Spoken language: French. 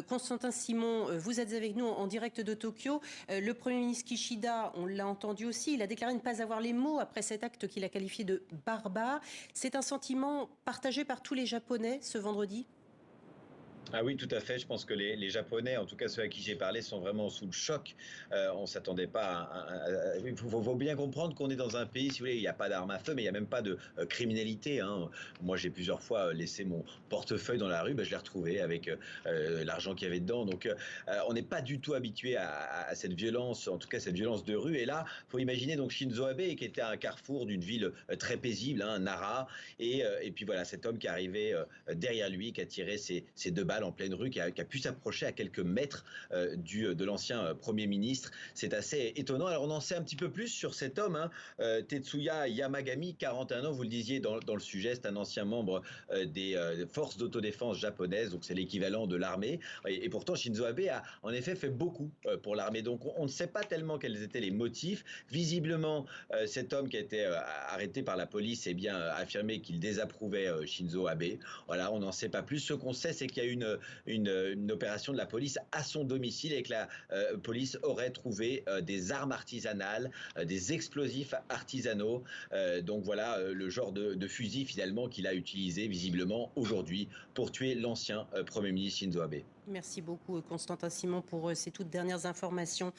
Constantin Simon, vous êtes avec nous en direct de Tokyo. Le Premier ministre Kishida, on l'a entendu aussi, il a déclaré ne pas avoir les mots après cet acte qu'il a qualifié de barbare. C'est un sentiment partagé par tous les Japonais ce vendredi? Ah oui, tout à fait. Je pense que les Japonais, en tout cas ceux à qui j'ai parlé, sont vraiment sous le choc. On s'attendait pas il faut bien comprendre qu'on est dans un pays, si vous voulez, il n'y a pas d'armes à feu, mais il y a même pas de criminalité, hein. Moi, j'ai plusieurs fois laissé mon portefeuille dans la rue, je l'ai retrouvé avec l'argent qu'il y avait dedans. Donc, on n'est pas du tout habitué à cette violence, en tout cas cette violence de rue. Et là, faut imaginer donc Shinzo Abe qui était à un carrefour d'une ville très paisible, hein, Nara, et puis voilà, cet homme qui arrivait derrière lui, qui a tiré ses deux balles en pleine rue, qui a pu s'approcher à quelques mètres de l'ancien Premier ministre. C'est assez étonnant. Alors on en sait un petit peu plus sur cet homme, hein, Tetsuya Yamagami, 41 ans, vous le disiez dans le sujet, c'est un ancien membre des forces d'autodéfense japonaises, donc c'est l'équivalent de l'armée. Et pourtant Shinzo Abe a en effet fait beaucoup pour l'armée. Donc on ne sait pas tellement quels étaient les motifs. Visiblement, cet homme qui a été arrêté par la police a affirmé qu'il désapprouvait Shinzo Abe. Voilà, on n'en sait pas plus. Ce qu'on sait, c'est qu'il y a une opération de la police à son domicile et que la police aurait trouvé des armes artisanales, des explosifs artisanaux. Donc voilà le genre de fusil finalement qu'il a utilisé visiblement aujourd'hui pour tuer l'ancien Premier ministre Shinzo Abe. Merci beaucoup, Constantin Simon, pour ces toutes dernières informations.